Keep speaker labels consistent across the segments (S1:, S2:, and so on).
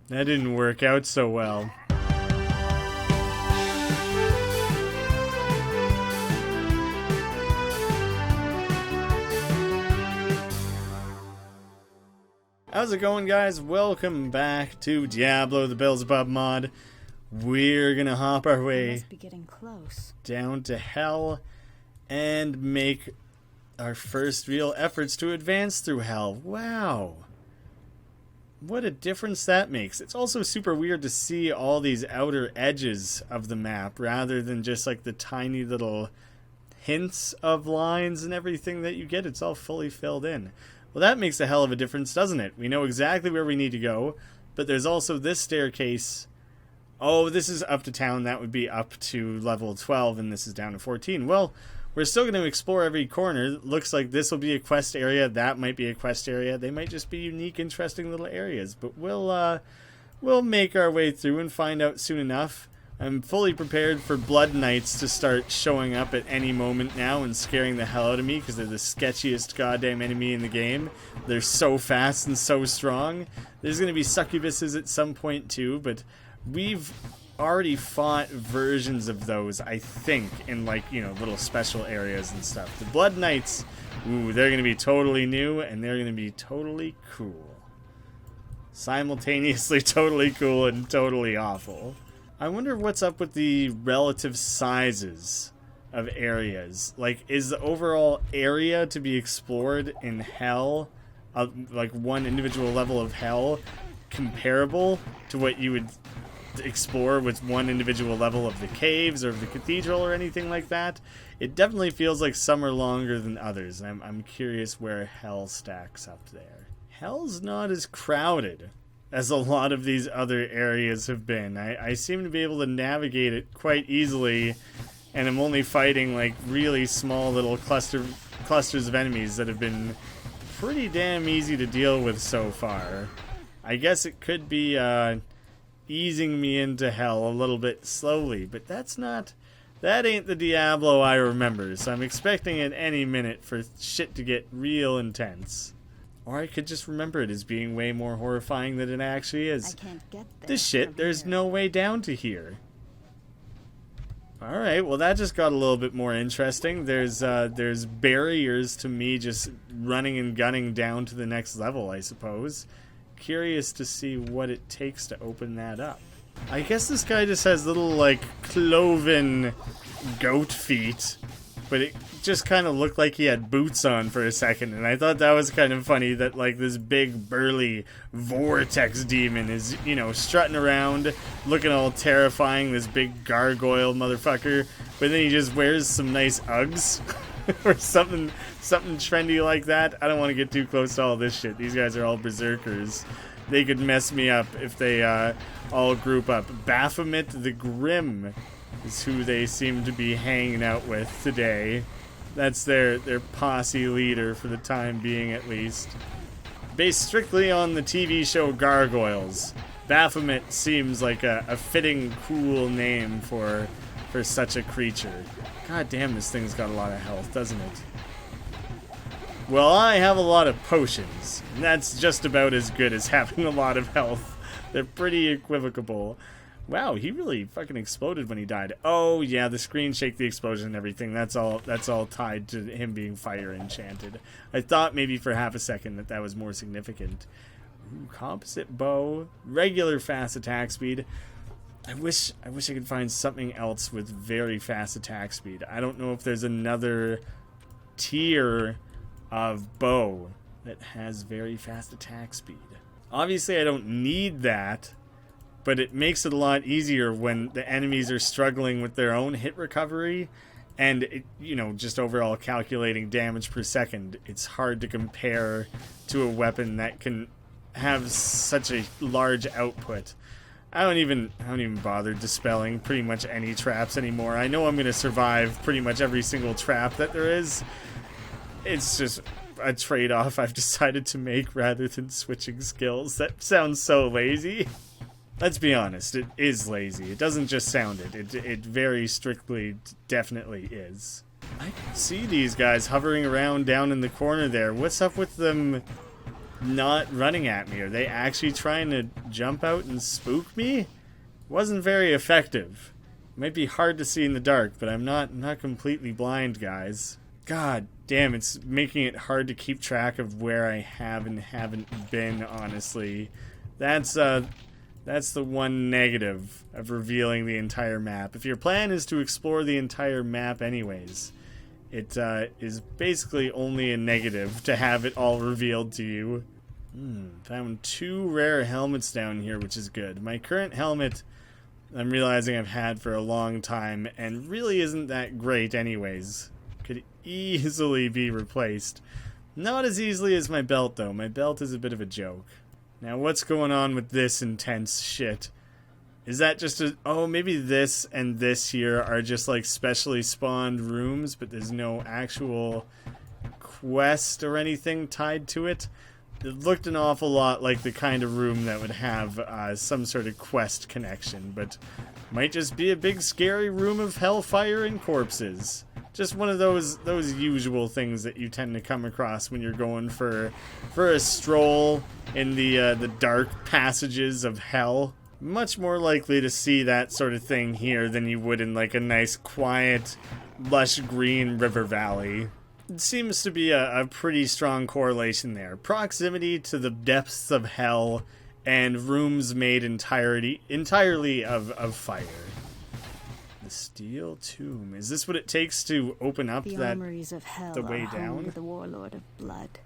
S1: That didn't work out so well. How's it going, guys? Welcome back to Diablo, the Belzebub mod. We're gonna hop our way down to hell and make our first real efforts to advance through hell. Wow. What a difference that makes. It's also super weird to see all these outer edges of the map rather than just like the tiny little hints of lines and everything that you get. It's all fully filled in. Well, that makes a hell of a difference, doesn't it? We know exactly where we need to go, but there's also this staircase. Oh, this is up to town. That would be up to level 12, and this is down to 14. Well, we're still going to explore every corner. Looks like this will be a quest area. That might be a quest area. They might just be unique, interesting little areas. But we'll make our way through and find out soon enough. I'm fully prepared for Blood Knights to start showing up at any moment now and scaring the hell out of me because they're the sketchiest goddamn enemy in the game. They're so fast and so strong. There's going to be succubuses at some point too, but we've already fought versions of those, I think, in like, you know, little special areas and stuff. The Blood Knights, ooh, they're going to be totally new and they're going to be totally cool. Simultaneously totally cool and totally awful. I wonder what's up with the relative sizes of areas. Like, is the overall area to be explored in hell, like one individual level of hell, comparable to what you would explore with one individual level of the caves or of the cathedral or anything like that? It definitely feels like some are longer than others, and I'm curious where hell stacks up there. Hell's not as crowded as a lot of these other areas have been. I seem to be able to navigate it quite easily, and I'm only fighting like really small little clusters of enemies that have been pretty damn easy to deal with so far. I guess it could be easing me into hell a little bit slowly, but that ain't the Diablo I remember, so I'm expecting at any minute for shit to get real intense. Or I could just remember it as being way more horrifying than it actually is.
S2: I can't get there.
S1: This shit, there's no way down to here. Alright, well that just got a little bit more interesting. There's barriers to me just running and gunning down to the next level, I suppose. Curious to see what it takes to open that up. I guess this guy just has little, like, cloven goat feet, but it just kind of looked like he had boots on for a second, and I thought that was kind of funny that, like, this big, burly vortex demon is, you know, strutting around, looking all terrifying, this big gargoyle motherfucker, but then he just wears some nice Uggs, or something trendy like that. I don't want to get too close to all this shit. These guys are all berserkers. They could mess me up if they all group up. Baphomet the Grim is who they seem to be hanging out with today. That's their posse leader for the time being, at least. Based strictly on the TV show Gargoyles, Baphomet seems like a fitting, cool name for such a creature. God damn, this thing's got a lot of health, doesn't it? Well, I have a lot of potions, and that's just about as good as having a lot of health. They're pretty equivocal. Wow, he really fucking exploded when he died. Oh yeah, the screen shake, the explosion and everything, that's all tied to him being fire enchanted. I thought maybe for half a second that was more significant. Ooh, composite bow, regular fast attack speed. I wish I could find something else with very fast attack speed. I don't know if there's another tier of bow that has very fast attack speed. Obviously I don't need that, but it makes it a lot easier when the enemies are struggling with their own hit recovery and, it, you know, just overall calculating damage per second. It's hard to compare to a weapon that can have such a large output. I don't even bother dispelling pretty much any traps anymore. I know I'm going to survive pretty much every single trap that there is. It's just a trade-off I've decided to make rather than switching skills. That sounds so lazy. Let's be honest, it is lazy. It doesn't just sound it. It very strictly definitely is. I can see these guys hovering around down in the corner there. What's up with them not running at me? Are they actually trying to jump out and spook me? Wasn't very effective. Might be hard to see in the dark, but I'm not completely blind, guys. God damn, it's making it hard to keep track of where I have and haven't been, honestly. That's the one negative of revealing the entire map. If your plan is to explore the entire map anyways, it is basically only a negative to have it all revealed to you. Found 2 rare helmets down here, which is good. My current helmet, I'm realizing I've had for a long time, and really isn't that great anyways. Could easily be replaced. Not as easily as my belt, though. My belt is a bit of a joke. Now, what's going on with this intense shit? Is that just a... Oh, maybe this and this here are just, like, specially spawned rooms, but there's no actual quest or anything tied to it? It looked an awful lot like the kind of room that would have some sort of quest connection, but might just be a big scary room of hellfire and corpses. Just one of those usual things that you tend to come across when you're going for a stroll in the dark passages of hell. Much more likely to see that sort of thing here than you would in like a nice quiet, lush green river valley. It seems to be a pretty strong correlation there. Proximity to the depths of hell and rooms made entirely of fire. The steel tomb. Is this what it takes to open up
S2: the armories of hell
S1: the way
S2: are
S1: down?
S2: Home to the warlord of blood.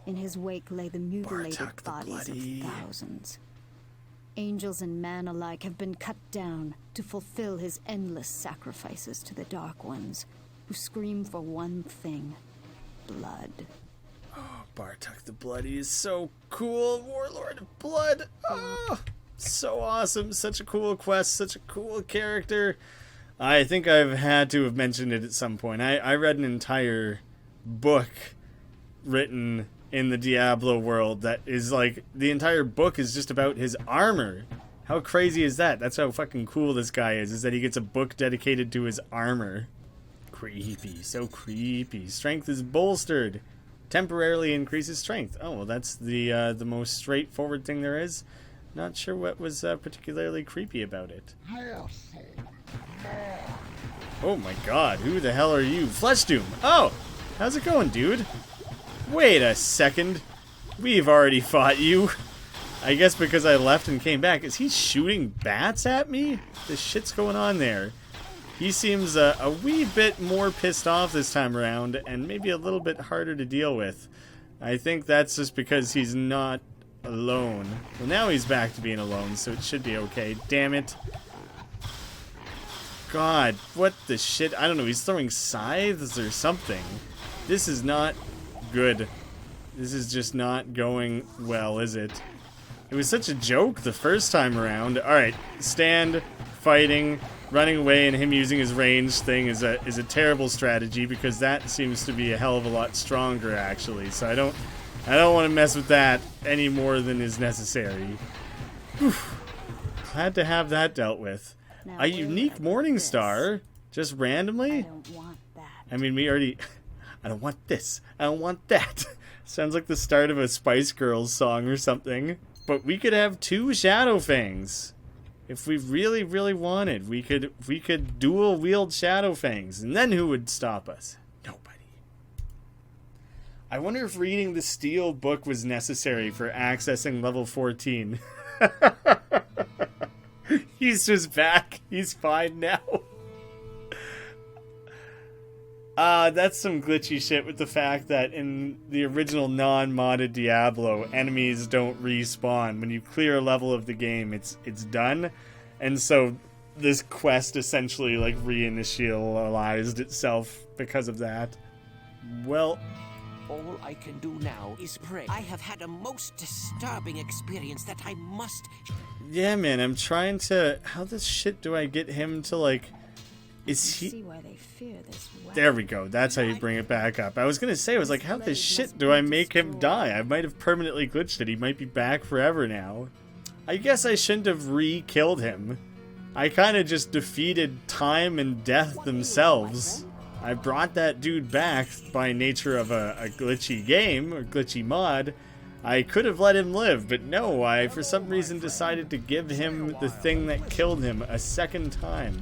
S2: In his wake lay the mutilated bodies of thousands. Angels and man alike have been cut down to fulfill his endless sacrifices to the Dark Ones, who scream for one thing: blood.
S1: Oh, Bartok the Bloody is so cool. Warlord of Blood. Oh, so awesome. Such a cool quest. Such a cool character. I think I've had to have mentioned it at some point. I read an entire book written in the Diablo world that is like, the entire book is just about his armor. How crazy is that? That's how fucking cool this guy is that he gets a book dedicated to his armor. Creepy, so creepy. Strength is bolstered. Temporarily increases strength. Oh, well, that's the most straightforward thing there is. Not sure what was particularly creepy about it. Oh my god, who the hell are you? Flesh Doom! Oh! How's it going, dude? Wait a second. We've already fought you. I guess because I left and came back. Is he shooting bats at me? The shit's going on there. He seems a wee bit more pissed off this time around, and maybe a little bit harder to deal with. I think that's just because he's not alone. Well, now he's back to being alone, so it should be okay. Damn it. God, what the shit? I don't know, he's throwing scythes or something. This is not good. This is just not going well, is it? It was such a joke the first time around. Alright, stand, fighting, running away, and him using his range thing is a terrible strategy, because that seems to be a hell of a lot stronger, actually. So I don't want to mess with that any more than is necessary. Whew. Glad to have that dealt with.
S2: Now,
S1: a unique morning star, just randomly?
S2: I don't want that.
S1: I mean, we already... I don't want this. I don't want that. Sounds like the start of a Spice Girls song or something. But we could have 2 Shadow Fangs. If we really, really wanted, we could dual wield Shadow Fangs, and then who would stop us? Nobody. I wonder if reading the Steel book was necessary for accessing level 14. He's just back. He's fine now. That's some glitchy shit with the fact that in the original non-modded Diablo, enemies don't respawn. When you clear a level of the game, it's done. And so this quest essentially like reinitialized itself because of that. Well,
S3: all I can do now is pray. I have had a most disturbing experience that I must...
S1: Yeah, man, I'm trying to... How the shit do I get him to, like... Is he...
S2: See why they fear this weapon.
S1: There we go. That's how you bring it back up. I was gonna say, I was like, how the shit do I make him die? I might have permanently glitched it. He might be back forever now. I guess I shouldn't have re-killed him. I kind of just defeated time and death themselves. I brought that dude back by nature of a glitchy game, or glitchy mod, I could have let him live, but no, I for some reason decided to give him the thing that killed him a second time.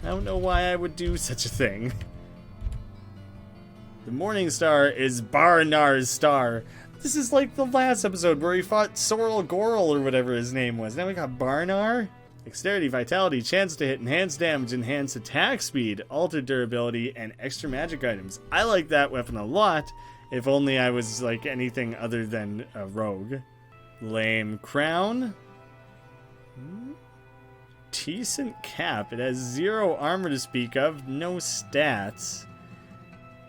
S1: I don't know why I would do such a thing. The Morning Star is Barnar's star. This is like the last episode where he fought Sorrel Gorel or whatever his name was. Now we got Barnar. Dexterity, Vitality, Chance to Hit, Enhanced Damage, Enhanced Attack Speed, Altered Durability, and Extra Magic Items. I like that weapon a lot. If only I was like anything other than a rogue. Lame Crown. Decent cap. It has 0 armor to speak of, no stats.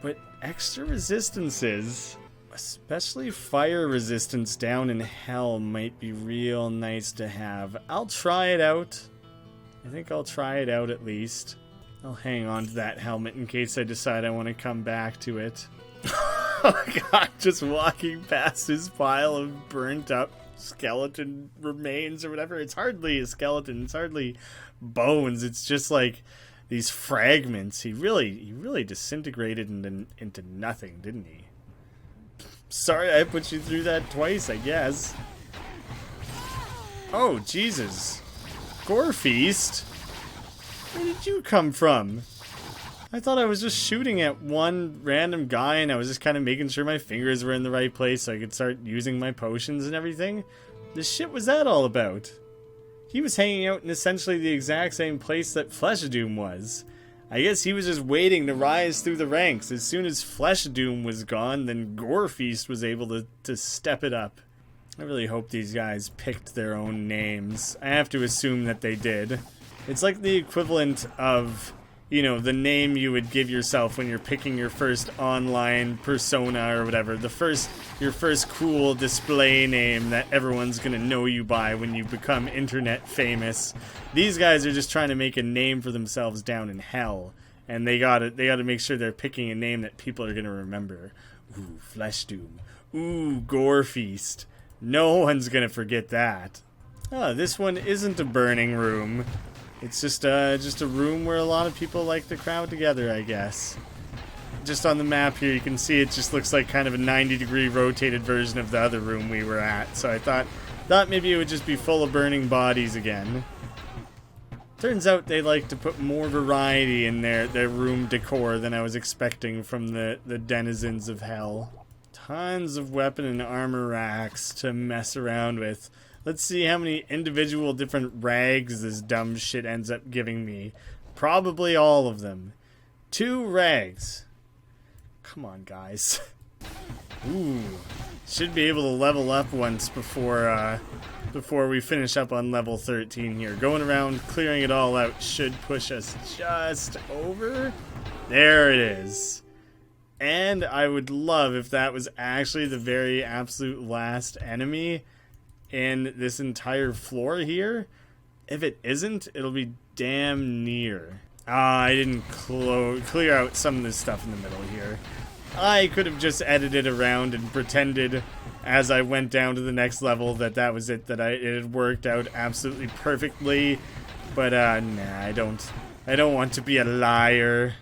S1: But extra resistances, especially fire resistance down in hell, might be real nice to have. I'll try it out. I think I'll try it out at least. I'll hang on to that helmet in case I decide I want to come back to it. Oh god, just walking past this pile of burnt up skeleton remains or whatever. It's hardly a skeleton, it's hardly bones, it's just like these fragments. He really disintegrated into nothing, didn't he? Sorry I put you through that twice, I guess. Oh, Jesus. Gore Feast? Where did you come from? I thought I was just shooting at one random guy and I was just kind of making sure my fingers were in the right place so I could start using my potions and everything. The shit was that all about? He was hanging out in essentially the exact same place that Flesh of Doom was. I guess he was just waiting to rise through the ranks. As soon as Flesh of Doom was gone, then Gore Feast was able to step it up. I really hope these guys picked their own names. I have to assume that they did. It's like the equivalent of, you know, the name you would give yourself when you're picking your first online persona or whatever. Your first cool display name that everyone's gonna know you by when you become internet famous. These guys are just trying to make a name for themselves down in hell. And they gotta make sure they're picking a name that people are gonna remember. Ooh, Flesh Doom. Ooh, Gore Feast. No one's gonna forget that. Oh, this one isn't a burning room. It's just a room where a lot of people like to crowd together, I guess. Just on the map here, you can see it just looks like kind of a 90-degree rotated version of the other room we were at. So I thought maybe it would just be full of burning bodies again. Turns out they like to put more variety in their room decor than I was expecting from the denizens of hell. Tons of weapon and armor racks to mess around with. Let's see how many individual different rags this dumb shit ends up giving me. Probably all of them. 2 rags. Come on, guys. Ooh. Should be able to level up once before we finish up on level 13 here. Going around, clearing it all out should push us just over. There it is. And I would love if that was actually the very absolute last enemy in this entire floor here. If it isn't, it'll be damn near. I didn't clear out some of this stuff in the middle here. I could have just edited around and pretended as I went down to the next level that was it, that it had worked out absolutely perfectly. But nah, I don't want to be a liar.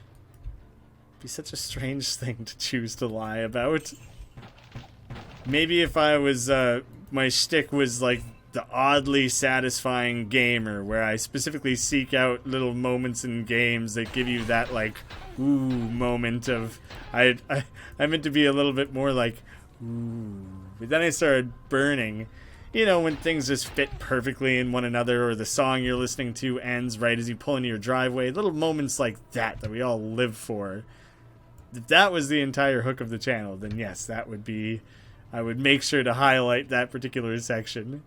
S1: It'd be such a strange thing to choose to lie about. Maybe if I was my shtick was like the oddly satisfying gamer, where I specifically seek out little moments in games that give you that like ooh moment of I meant to be a little bit more like ooh, but then I started burning. You know, when things just fit perfectly in one another, or the song you're listening to ends right as you pull into your driveway. Little moments like that we all live for. If that was the entire hook of the channel, then yes, that would be... I would make sure to highlight that particular section.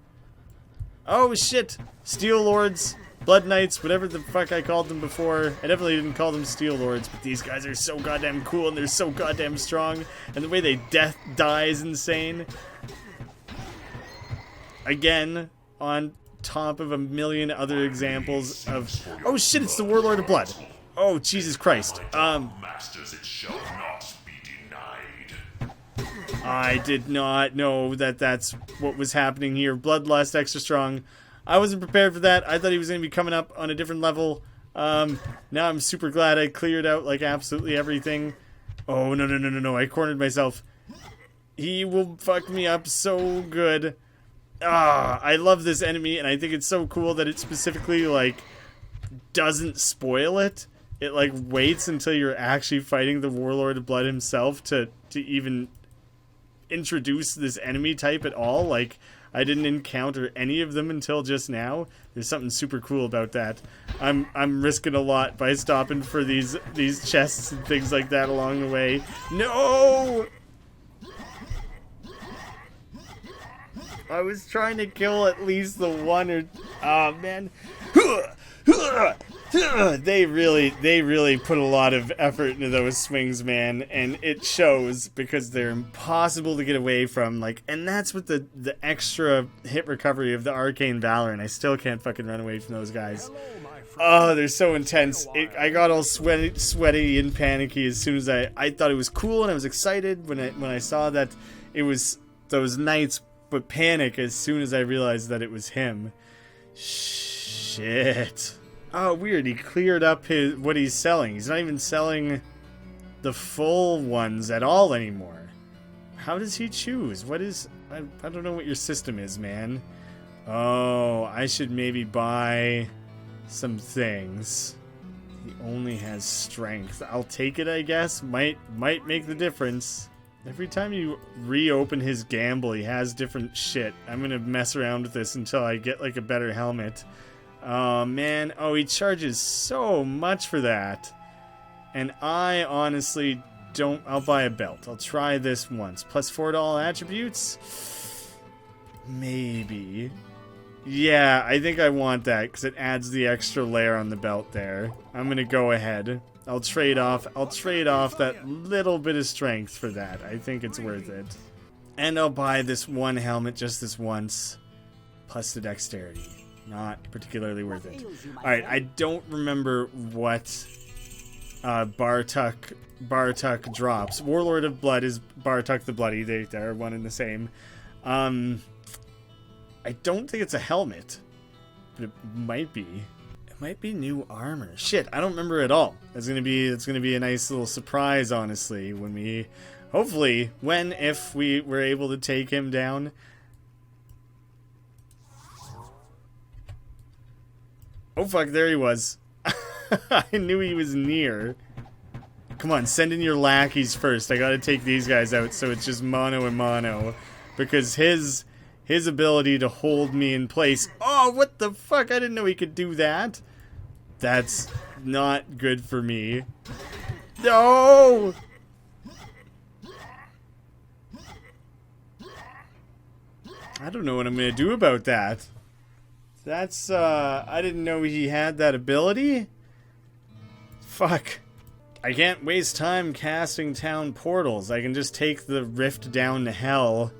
S1: Oh shit! Steel Lords, Blood Knights, whatever the fuck I called them before. I definitely didn't call them Steel Lords, but these guys are so goddamn cool and they're so goddamn strong. And the way they die is insane. Again, on top of a million other examples of... Oh shit, it's the Warlord of Blood! Oh, Jesus Christ.
S4: Masters, it shall not be denied.
S1: I did not know that that's what was happening here. Bloodlust extra strong. I wasn't prepared for that. I thought he was going to be coming up on a different level. Now I'm super glad I cleared out like absolutely everything. Oh, no. I cornered myself. He will fuck me up so good. Ah, I love this enemy, and I think it's so cool that it specifically, like, doesn't spoil it. It, like, waits until you're actually fighting the Warlord of Blood himself to even introduce this enemy type at all. Like, I didn't encounter any of them until just now. There's something super cool about that. I'm risking a lot by stopping for these chests and things like that along the way. No! I was trying to kill at least the one or... Oh, man. They really put a lot of effort into those swings, man, and it shows because they're impossible to get away from. Like, and that's with the extra hit recovery of the Arcane Valor, and I still can't fucking run away from those guys. Oh, they're so intense. I got all sweaty and panicky as soon as I thought it was cool, and I was excited when I saw that it was those knights, but panic as soon as I realized that it was him. Shit. Oh, weird. He cleared up what he's selling. He's not even selling the full ones at all anymore. How does he choose? What is... I don't know what your system is, man. Oh, I should maybe buy some things. He only has strength. I'll take it, I guess. Might make the difference. Every time you reopen his gamble, he has different shit. I'm gonna mess around with this until I get, like, a better helmet. Oh, man. Oh, he charges so much for that. And I honestly don't... I'll buy a belt. I'll try this once. Plus 4 to all attributes? Maybe. Yeah, I think I want that because it adds the extra layer on the belt there. I'm gonna go ahead. I'll trade off that little bit of strength for that. I think it's worth it. And I'll buy this one helmet just this once. Plus the dexterity. Not particularly worth it. Alright, I don't remember what Bartuk drops. Warlord of Blood is Bartuk the Bloody. They're one and the same. I don't think it's a helmet. But it might be. It might be new armor. Shit, I don't remember at all. It's gonna be a nice little surprise, honestly, when we... Hopefully, if we were able to take him down... Oh fuck, there he was. I knew he was near. Come on, send in your lackeys first. I gotta take these guys out so it's just mono and mono. Because his ability to hold me in place... Oh, what the fuck? I didn't know he could do that. That's not good for me. No! I don't know what I'm gonna do about that. That's, I didn't know he had that ability? Fuck. I can't waste time casting town portals. I can just take the rift down to hell.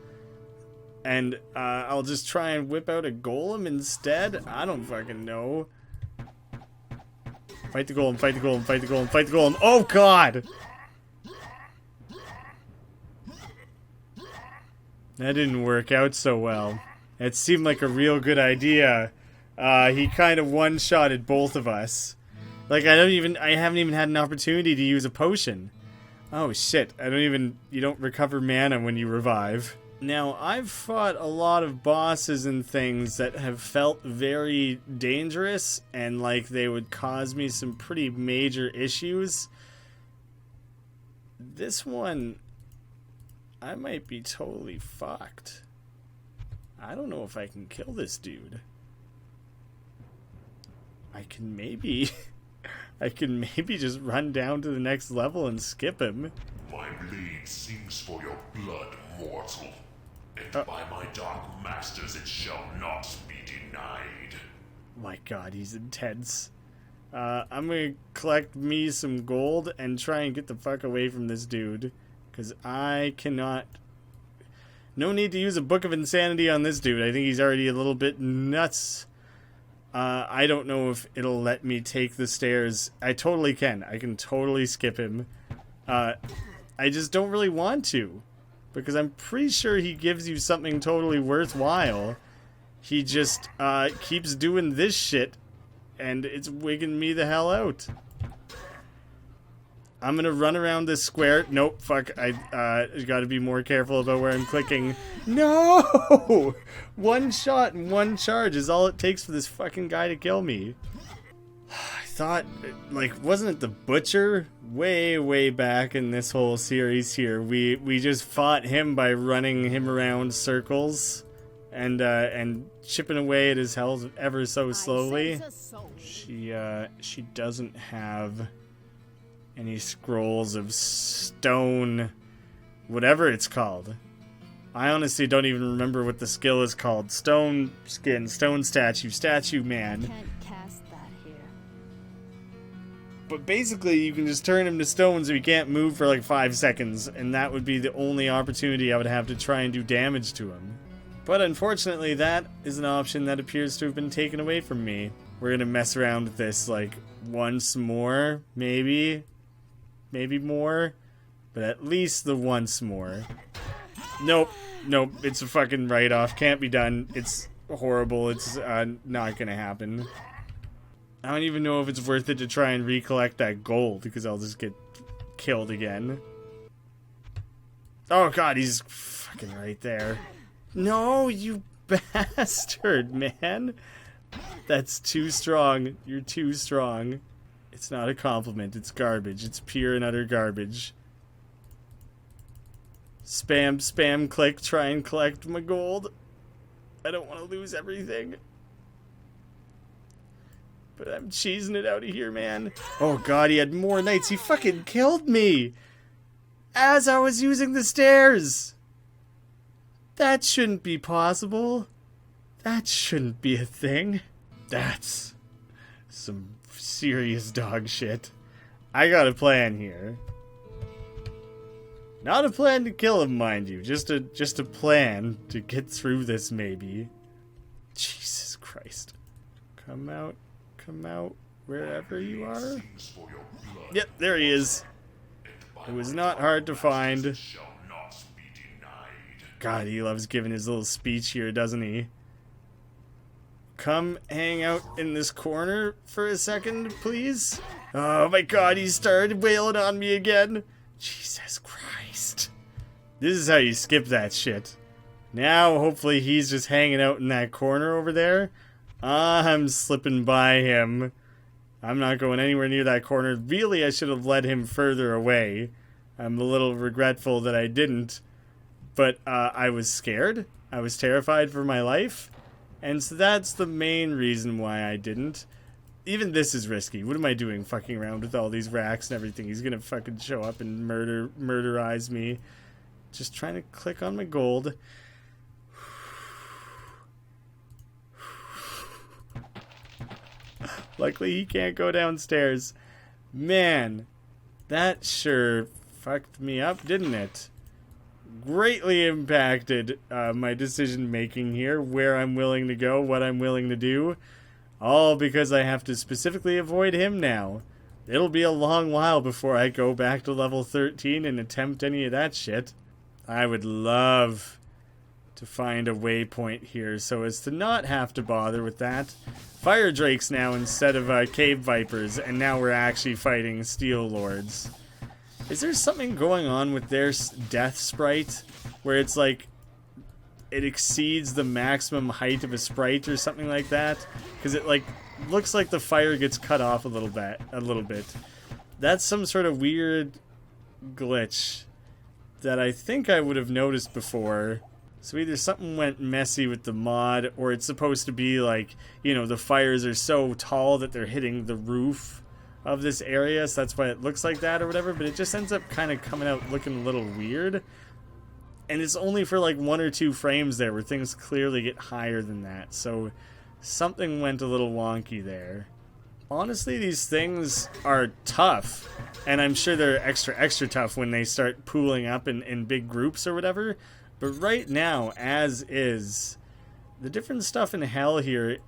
S1: And, I'll just try and whip out a golem instead? I don't fucking know. Fight the golem, fight the golem, fight the golem, fight the golem. Oh, God! That didn't work out so well. It seemed like a real good idea. He kind of one-shotted both of us. Like, I haven't even had an opportunity to use a potion. Oh shit, you don't recover mana when you revive. Now, I've fought a lot of bosses and things that have felt very dangerous and like they would cause me some pretty major issues. This one, I might be totally fucked. I don't know if I can kill this dude. I can maybe just run down to the next level and skip him.
S4: My blade sings for your blood, mortal. And by my dark masters it shall not be denied.
S1: My God, he's intense. I'm gonna collect me some gold and try and get the fuck away from this dude. Because I cannot... No need to use a Book of Insanity on this dude. I think he's already a little bit nuts. I don't know if it'll let me take the stairs. I totally can. I can totally skip him. I just don't really want to. Because I'm pretty sure he gives you something totally worthwhile. He just keeps doing this shit. And it's wigging me the hell out. I'm gonna run around this square. Nope, fuck. I gotta be more careful about where I'm clicking. No! One shot and one charge is all it takes for this fucking guy to kill me. I thought, like, wasn't it the Butcher? Way back in this whole series here, we just fought him by running him around circles and chipping away at his health ever so slowly. She doesn't have any scrolls of stone, whatever it's called. I honestly don't even remember what the skill is called. Stone skin, stone statue man.
S2: Can't cast that here.
S1: But basically, you can just turn him to stone so he can't move for like 5 seconds, and that would be the only opportunity I would have to try and do damage to him. But unfortunately, that is an option that appears to have been taken away from me. We're gonna mess around with this like once more, maybe more, but at least the once more. Nope, it's a fucking write-off. Can't be done. It's horrible. It's not gonna happen. I don't even know if it's worth it to try and recollect that gold, because I'll just get killed again. Oh god, he's fucking right there. No, you bastard, man. That's too strong. You're too strong. It's not a compliment. It's garbage. It's pure and utter garbage. Spam, click, try and collect my gold. I don't want to lose everything. But I'm cheesing it out of here, man. Oh god, he had more knights. He fucking killed me as I was using the stairs. That shouldn't be possible. That shouldn't be a thing. That's some serious dog shit. I got a plan here. Not a plan to kill him, mind you. Just a plan to get through this, maybe. Jesus Christ. Come out, wherever you are. Yep, there he is. It was not hard to find. God, he loves giving his little speech here, doesn't he? Come hang out in this corner for a second, please. Oh my god, he started wailing on me again. Jesus Christ. This is how you skip that shit. Now, hopefully, he's just hanging out in that corner over there. I'm slipping by him. I'm not going anywhere near that corner. Really, I should have led him further away. I'm a little regretful that I didn't. But I was scared. I was terrified for my life. And so that's the main reason why I didn't. Even this is risky. What am I doing fucking around with all these racks and everything? He's gonna fucking show up and murderize me. Just trying to click on my gold. Luckily he can't go downstairs. Man, that sure fucked me up, didn't it? Greatly impacted my decision making here, where I'm willing to go, what I'm willing to do, all because I have to specifically avoid him now. It'll be a long while before I go back to level 13 and attempt any of that shit. I would love to find a waypoint here so as to not have to bother with that. Fire drakes now instead of cave vipers, and now we're actually fighting steel lords. Is there something going on with their death sprite where it's like it exceeds the maximum height of a sprite or something like that? Because it like looks like the fire gets cut off a little bit. That's some sort of weird glitch that I think I would have noticed before. So either something went messy with the mod, or it's supposed to be like, you know, the fires are so tall that they're hitting the roof of this area, so that's why it looks like that or whatever, but it just ends up kind of coming out looking a little weird. And it's only for like 1 or 2 frames there where things clearly get higher than that, so something went a little wonky there. Honestly, these things are tough, and I'm sure they're extra tough when they start pooling up in big groups or whatever, but right now, as is, the different stuff in hell here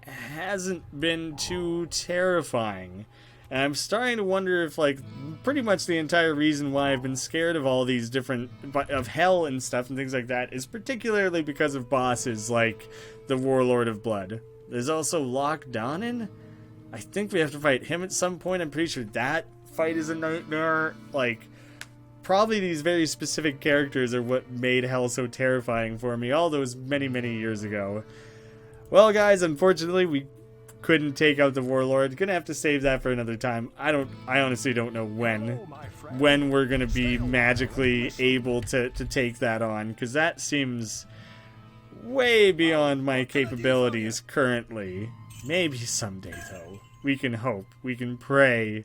S1: hasn't been too terrifying. And I'm starting to wonder if, like, pretty much the entire reason why I've been scared of all these different, of hell and stuff and things like that is particularly because of bosses like the Warlord of Blood. There's also Loch Donnan. I think we have to fight him at some point. I'm pretty sure that fight is a nightmare. Like, probably these very specific characters are what made hell so terrifying for me all those many, many years ago. Well, guys, unfortunately, we couldn't take out the Warlord. Gonna have to save that for another time. I honestly don't know when we're gonna be magically able to take that on, because that seems way beyond my capabilities currently. Maybe someday, though. We can hope. We can pray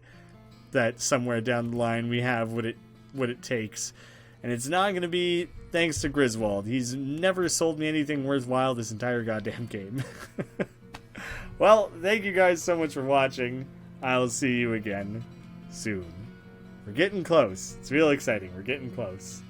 S1: that somewhere down the line we have what it takes. And it's not going to be thanks to Griswold. He's never sold me anything worthwhile this entire goddamn game. Well, thank you guys so much for watching. I'll see you again soon. We're getting close. It's real exciting. We're getting close.